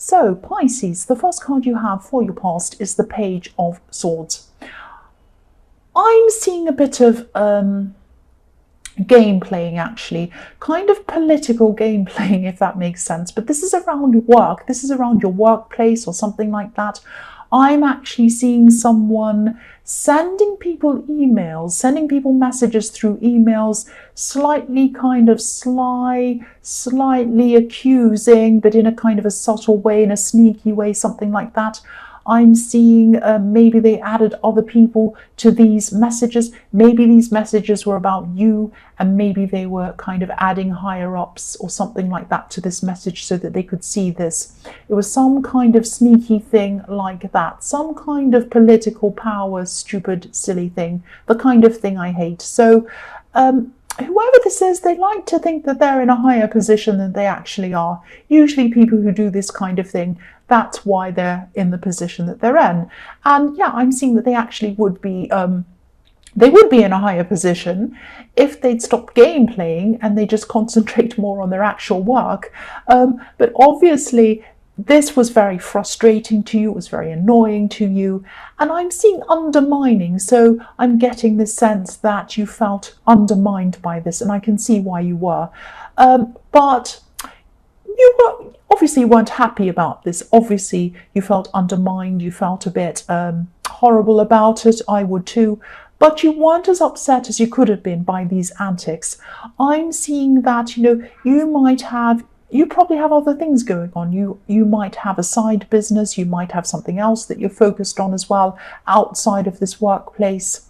So Pisces, the first card you have for your past is the Page of Swords. I'm seeing a bit of game playing, actually, kind of political game playing, if that makes sense. But this is around work. This is around your workplace or something like that. I'm actually seeing someone sending people emails, sending people messages through emails, slightly kind of sly, slightly accusing, but in a kind of a subtle way, in a sneaky way, something like that. I'm seeing maybe they added other people to these messages. Maybe these messages were about you, and maybe they were kind of adding higher ups or something like that to this message so that they could see this. It was some kind of sneaky thing like that, some kind of political power, stupid, silly thing, the kind of thing I hate. So whoever this is, they like to think that they're in a higher position than they actually are. Usually people who do this kind of thing, that's why they're in the position that they're in. And yeah, I'm seeing that they actually would be in a higher position if they'd stop game playing and they just concentrate more on their actual work. But obviously this was very frustrating to you, it was very annoying to you, and I'm seeing undermining. So I'm getting this sense that you felt undermined by this, and I can see why you were. But you obviously weren't happy about this. Obviously you felt undermined, you felt a bit horrible about it. I would too. But you weren't as upset as you could have been by these antics. I'm seeing that, you probably have other things going on. You might have a side business, you might have something else that you're focused on as well outside of this workplace.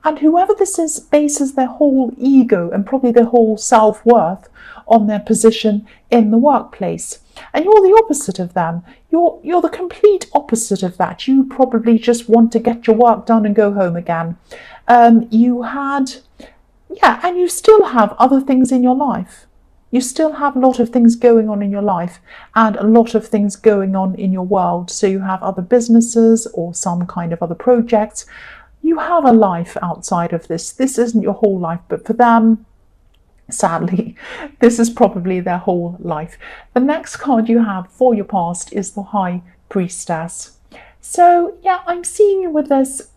And whoever this is bases their whole ego and probably their whole self-worth on their position in the workplace. And you're the opposite of them. You're the complete opposite of that. You probably just want to get your work done and go home again. And you still have other things in your life. You still have a lot of things going on in your life and a lot of things going on in your world. So you have other businesses or some kind of other projects. You have a life outside of this. This isn't your whole life, but for them, sadly, this is probably their whole life. The next card you have for your past is the High Priestess. So yeah, I'm seeing you with this.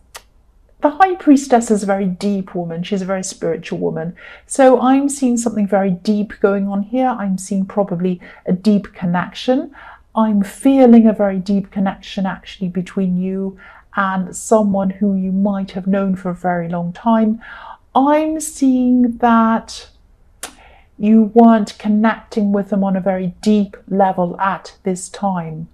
The High Priestess is a very deep woman. She's a very spiritual woman. So I'm seeing something very deep going on here. I'm seeing probably a deep connection. I'm feeling a very deep connection actually between you and someone who you might have known for a very long time. I'm seeing that you weren't connecting with them on a very deep level at this time.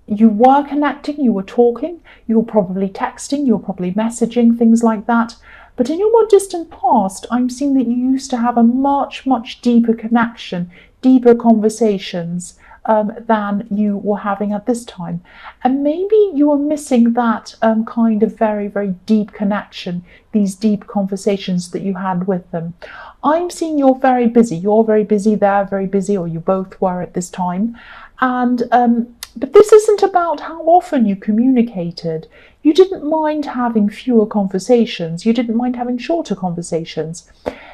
You were connecting, you were talking, you were probably texting, you were probably messaging, things like that. But in your more distant past, I'm seeing that you used to have a much, much deeper connection, deeper conversations than you were having at this time. And maybe you were missing that kind of very, very deep connection, these deep conversations that you had with them. I'm seeing you're very busy. You're very busy, they're very busy, or you both were at this time. And but this isn't about how often you communicated. You didn't mind having fewer conversations. You didn't mind having shorter conversations.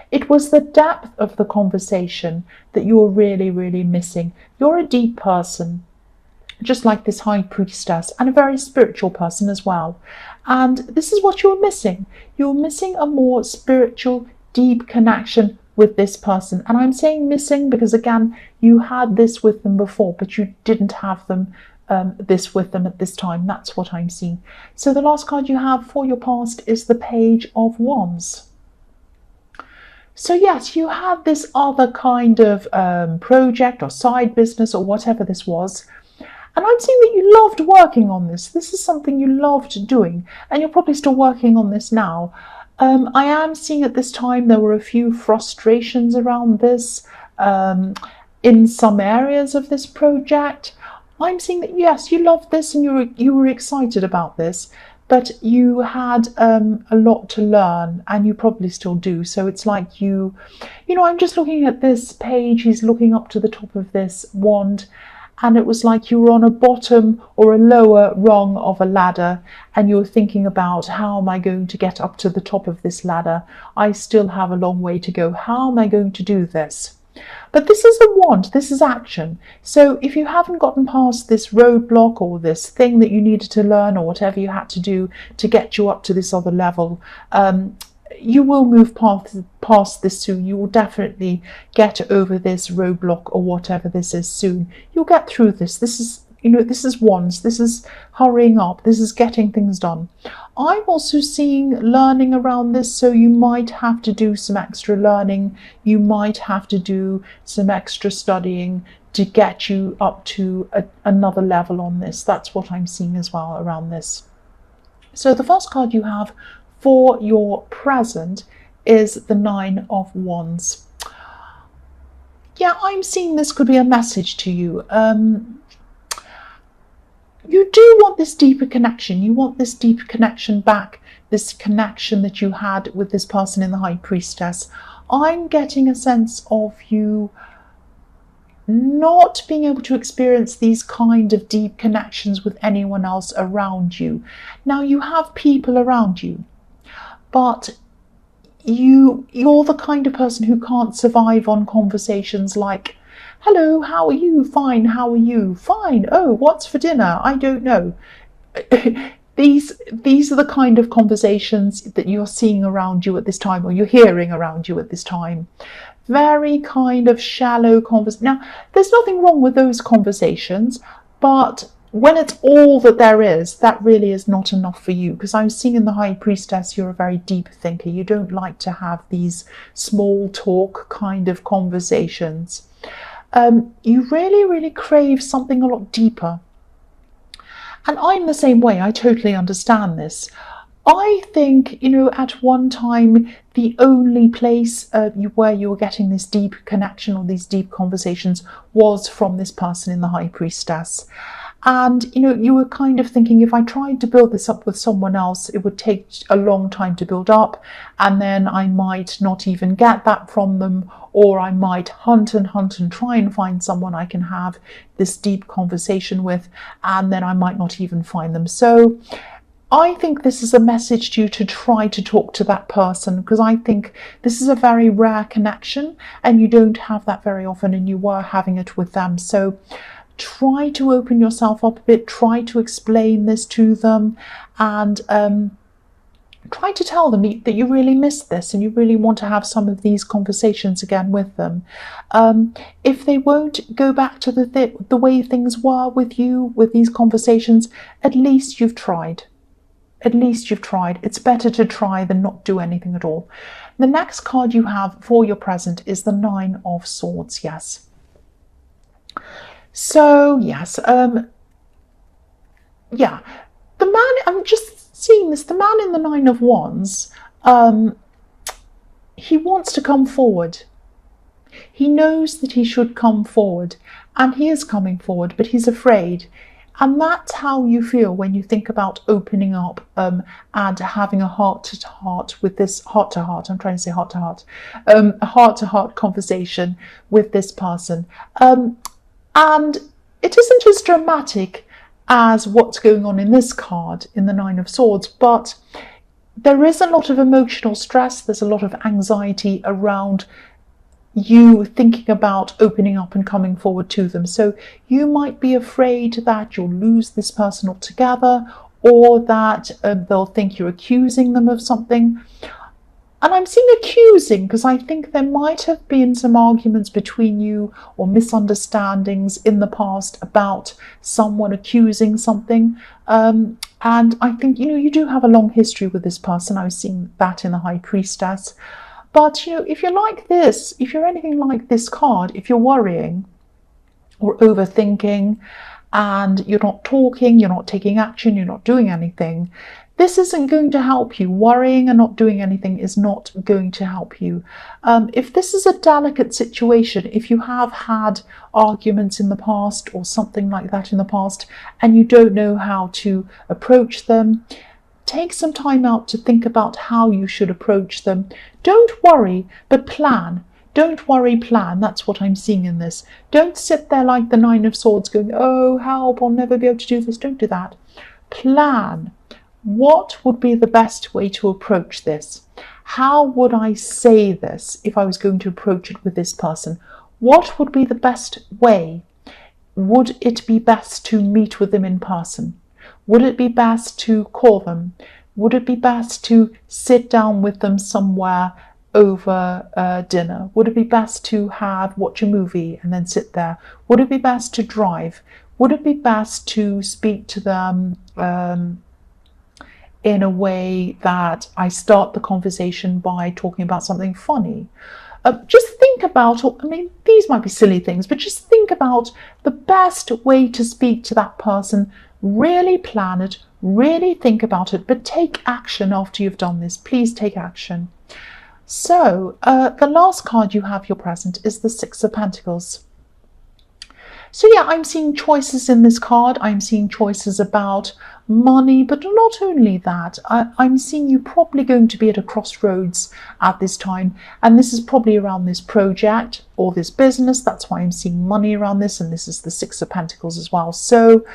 It was the depth of the conversation that you were really, really missing. You're a deep person, just like this High Priestess, and a very spiritual person as well. And this is what you're missing. You're missing a more spiritual, deep connection with this person. And I'm saying missing because, again, you had this with them before, but you didn't have them this with them at this time. That's what I'm seeing. So the last card you have for your past is the Page of Wands. So yes, you had this other kind of project or side business or whatever this was. And I'm seeing that you loved working on this. This is something you loved doing, and you're probably still working on this now. I am seeing at this time there were a few frustrations around this in some areas of this project. I'm seeing that yes, you loved this and you were excited about this, but you had a lot to learn, and you probably still do. So it's like I'm just looking at this page. He's looking up to the top of this wand, and it was like you were on a bottom or a lower rung of a ladder, and you were thinking about, how am I going to get up to the top of this ladder? I still have a long way to go. How am I going to do this? But this is a want, this is action. So if you haven't gotten past this roadblock or this thing that you needed to learn or whatever you had to do to get you up to this other level, you will move past this soon. You will definitely get over this roadblock or whatever this is soon. You'll get through this. This is, this is wands. This is hurrying up. This is getting things done. I'm also seeing learning around this, so you might have to do some extra learning. You might have to do some extra studying to get you up to another level on this. That's what I'm seeing as well around this. So the first card you have for your present is the Nine of Wands. Yeah, I'm seeing this could be a message to you. You do want this deeper connection. You want this deeper connection back, this connection that you had with this person in the High Priestess. I'm getting a sense of you not being able to experience these kind of deep connections with anyone else around you. Now, you have people around you, but you're the kind of person who can't survive on conversations like, hello, how are you? Fine, how are you? Fine. Oh, what's for dinner? I don't know. These are the kind of conversations that you're seeing around you at this time, or you're hearing around you at this time. Very kind of shallow conversation. Now, there's nothing wrong with those conversations, but when it's all that there is, that really is not enough for you. Because I'm seeing in the High Priestess, you're a very deep thinker. You don't like to have these small talk kind of conversations. You really, really crave something a lot deeper. And I'm the same way. I totally understand this. I think, at one time, the only place where you were getting this deep connection or these deep conversations was from this person in the High Priestess. And, you were kind of thinking, if I tried to build this up with someone else, it would take a long time to build up. And then I might not even get that from them, or I might hunt and try and find someone I can have this deep conversation with, and then I might not even find them. So I think this is a message to you to try to talk to that person, because I think this is a very rare connection and you don't have that very often, and you were having it with them. So try to open yourself up a bit, try to explain this to them, and try to tell them that you really miss this and you really want to have some of these conversations again with them. If they won't go back to the way things were with you, with these conversations, at least you've tried. At least you've tried. It's better to try than not do anything at all. The next card you have for your present is the Nine of Swords. Yes. So, yes, yeah, the man, I'm just seeing this, the man in the Nine of Wands, he wants to come forward. He knows that he should come forward, and he is coming forward, but he's afraid. And that's how you feel when you think about opening up and having a heart-to-heart with this, heart-to-heart, I'm trying to say heart-to-heart, a heart-to-heart conversation with this person. And it isn't as dramatic as what's going on in this card, in the Nine of Swords, but there is a lot of emotional stress, there's a lot of anxiety around you thinking about opening up and coming forward to them. So you might be afraid that you'll lose this person altogether, or that they'll think you're accusing them of something. And I'm seeing accusing because I think there might have been some arguments between you or misunderstandings in the past about someone accusing something. And I think, you do have a long history with this person. I was seeing that in the High Priestess. But, if you're like this, if you're anything like this card, if you're worrying or overthinking and you're not talking, you're not taking action, you're not doing anything, this isn't going to help you. Worrying and not doing anything is not going to help you. If this is a delicate situation, if you have had arguments in the past or something like that in the past, and you don't know how to approach them, take some time out to think about how you should approach them. Don't worry, but plan. Don't worry, plan. That's what I'm seeing in this. Don't sit there like the Nine of Swords going, oh, help, I'll never be able to do this. Don't do that. Plan. What would be the best way to approach this? How would I say this if I was going to approach it with this person? What would be the best way? Would it be best to meet with them in person? Would it be best to call them? Would it be best to sit down with them somewhere over dinner? Would it be best to watch a movie and then sit there? Would it be best to drive? Would it be best to speak to them in a way that I start the conversation by talking about something funny? Just think about, I mean, these might be silly things, but just think about the best way to speak to that person. Really plan it, really think about it, but take action after you've done this. Please take action. So the last card you have, your present, is the Six of Pentacles. So yeah, I'm seeing choices in this card. I'm seeing choices about money, but not only that, I'm seeing you probably going to be at a crossroads at this time, and this is probably around this project or this business. That's why I'm seeing money around this, and this is the Six of Pentacles as well. So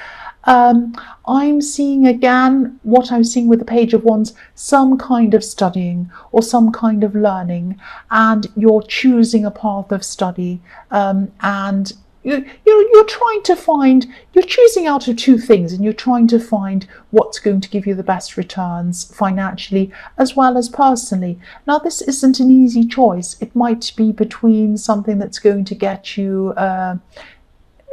I'm seeing again what I'm seeing with the Page of Wands, some kind of studying or some kind of learning, and you're choosing a path of study, and you're trying to find, you're choosing out of two things, and you're trying to find what's going to give you the best returns financially as well as personally. Now, this isn't an easy choice. It might be between something that's going to get you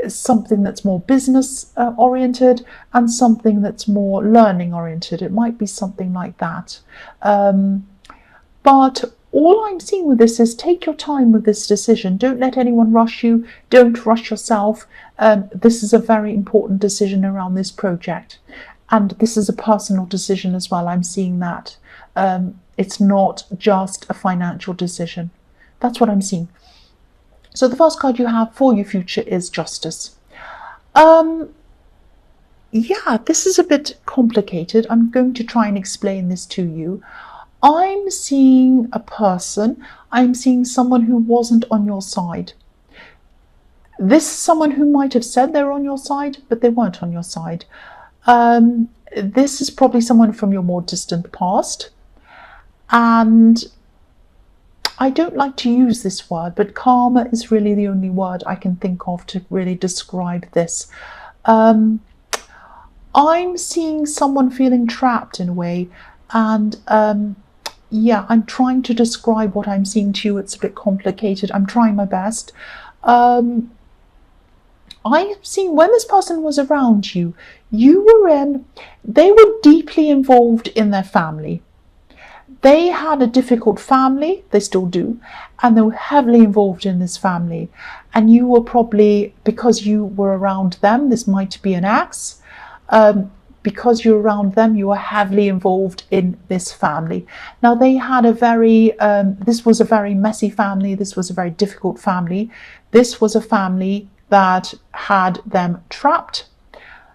something that's more business oriented and something that's more learning oriented. It might be something like that. But all I'm seeing with this is take your time with this decision. Don't let anyone rush you. Don't rush yourself. This is a very important decision around this project. And this is a personal decision as well. I'm seeing that. It's not just a financial decision. That's what I'm seeing. So the first card you have for your future is Justice. Yeah, this is a bit complicated. I'm going to try and explain this to you. I'm seeing a person, I'm seeing someone who wasn't on your side. This is someone who might have said they're on your side, but they weren't on your side. This is probably someone from your more distant past. And I don't like to use this word, but karma is really the only word I can think of to really describe this. I'm seeing someone feeling trapped in a way, and yeah, I'm trying to describe what I'm seeing to you. It's a bit complicated. I'm trying my best. I'm seeing when this person was around you, they were deeply involved in their family. They had a difficult family, they still do, and they were heavily involved in this family. And you were probably, because you were around them, this might be an ex, because you're around them, you are heavily involved in this family. Now, they had this was a very messy family. This was a very difficult family. This was a family that had them trapped,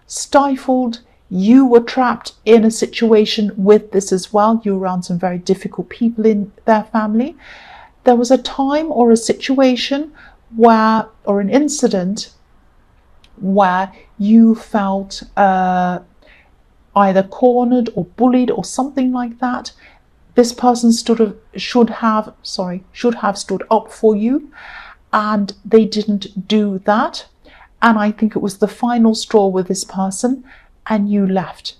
stifled. You were trapped in a situation with this as well. You were around some very difficult people in their family. There was a time or a situation or an incident where you felt either cornered or bullied or something like that. This person should have stood up for you, and they didn't do that. And I think it was the final straw with this person, and you left.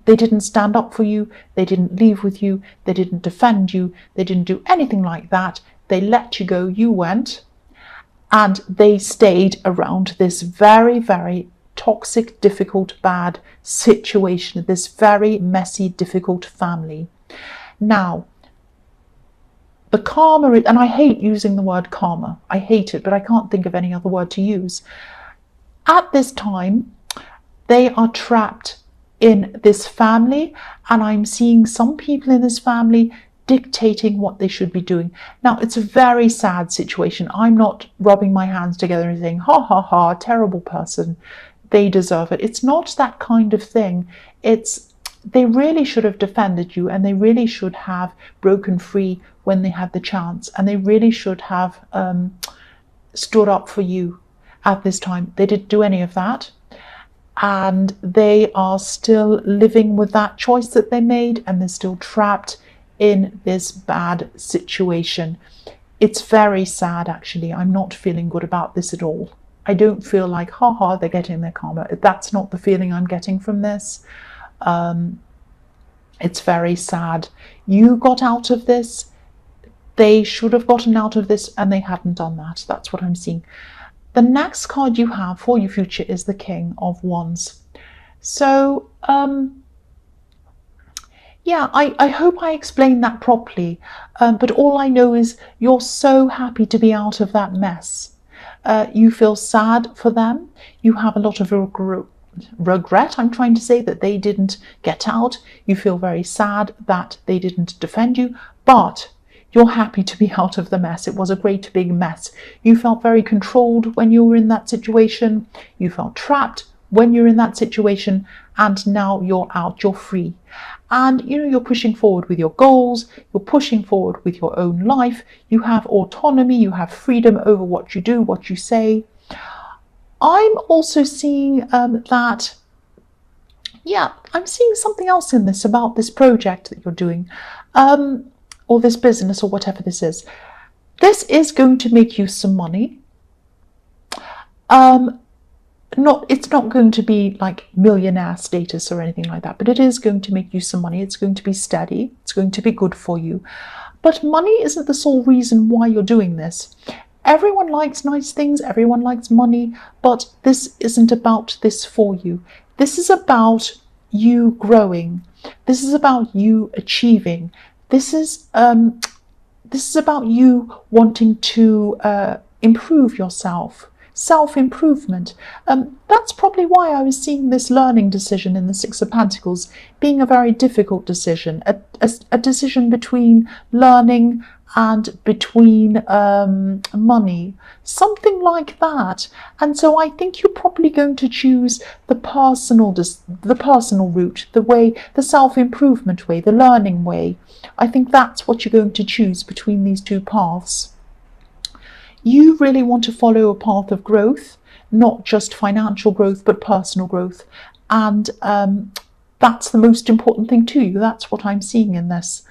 They didn't stand up for you. They didn't leave with you. They didn't defend you. They didn't do anything like that. They let you go. You went, and they stayed around this very, very toxic, difficult, bad situation, this very messy, difficult family. Now, the karma, and I hate using the word karma. I hate it, but I can't think of any other word to use. At this time, they are trapped in this family, and I'm seeing some people in this family dictating what they should be doing. Now, it's a very sad situation. I'm not rubbing my hands together and saying, ha ha ha, terrible person, they deserve it. It's not that kind of thing. They really should have defended you, and they really should have broken free when they had the chance, and they really should have stood up for you at this time. They didn't do any of that, and they are still living with that choice that they made, and they're still trapped in this bad situation. It's very sad, actually. I'm not feeling good about this at all. I don't feel like, haha, they're getting their karma. That's not the feeling I'm getting from this. It's very sad. You got out of this. They should have gotten out of this, and they hadn't done that. That's what I'm seeing. The next card you have for your future is the King of Wands. So, yeah, I hope I explained that properly. But all I know is you're so happy to be out of that mess. You feel sad for them. You have a lot of regret, I'm trying to say, that they didn't get out. You feel very sad that they didn't defend you. But you're happy to be out of the mess. It was a great big mess. You felt very controlled when you were in that situation. You felt trapped when you're in that situation, and now you're out, you're free. And you're pushing forward with your goals, you're pushing forward with your own life. You have autonomy, you have freedom over what you do, what you say. I'm also seeing that, yeah, I'm seeing something else in this about this project that you're doing. Or this business, or whatever this is. This is going to make you some money. It's not going to be like millionaire status or anything like that, but it is going to make you some money. It's going to be steady. It's going to be good for you. But money isn't the sole reason why you're doing this. Everyone likes nice things. Everyone likes money, but this isn't about this for you. This is about you growing. This is about you achieving. This is about you wanting to improve yourself, self-improvement. That's probably why I was seeing this learning decision in the Six of Pentacles being a very difficult decision, a decision between learning and between money, something like that. And so I think you're probably going to choose the personal route, the way, the self-improvement way, the learning way. I think that's what you're going to choose between these two paths. You really want to follow a path of growth, not just financial growth, but personal growth. And that's the most important thing to you. That's what I'm seeing in this.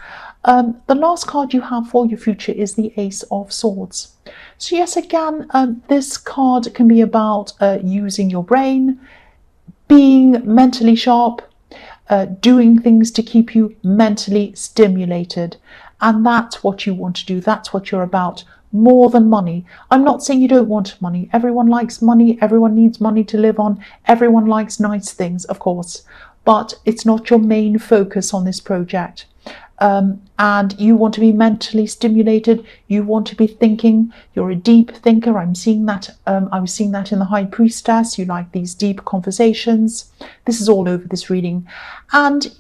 The last card you have for your future is the Ace of Swords. So yes, again, this card can be about using your brain, being mentally sharp, doing things to keep you mentally stimulated. And that's what you want to do. That's what you're about. More than money. I'm not saying you don't want money. Everyone likes money. Everyone needs money to live on. Everyone likes nice things, of course. But it's not your main focus on this project. And you want to be mentally stimulated. You want to be thinking. You're a deep thinker. I'm seeing that. I was seeing that in the High Priestess. You like these deep conversations. This is all over this reading. And,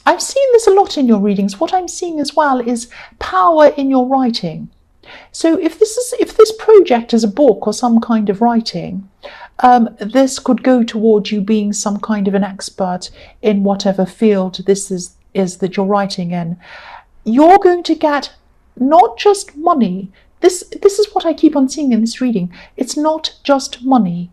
I've seen this a lot in your readings. What I'm seeing as well is power in your writing. So if this project is a book or some kind of writing, this could go toward you being some kind of an expert in whatever field this is that you're writing in. You're going to get not just money. This is what I keep on seeing in this reading. It's not just money.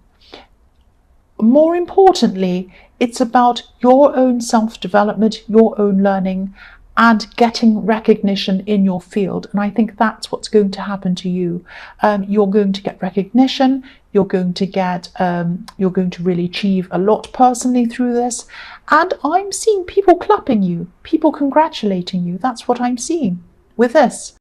More importantly, it's about your own self-development, your own learning, and getting recognition in your field. And I think that's what's going to happen to you. You're going to get recognition. You're going to really achieve a lot personally through this. And I'm seeing people clapping you, people congratulating you. That's what I'm seeing with this.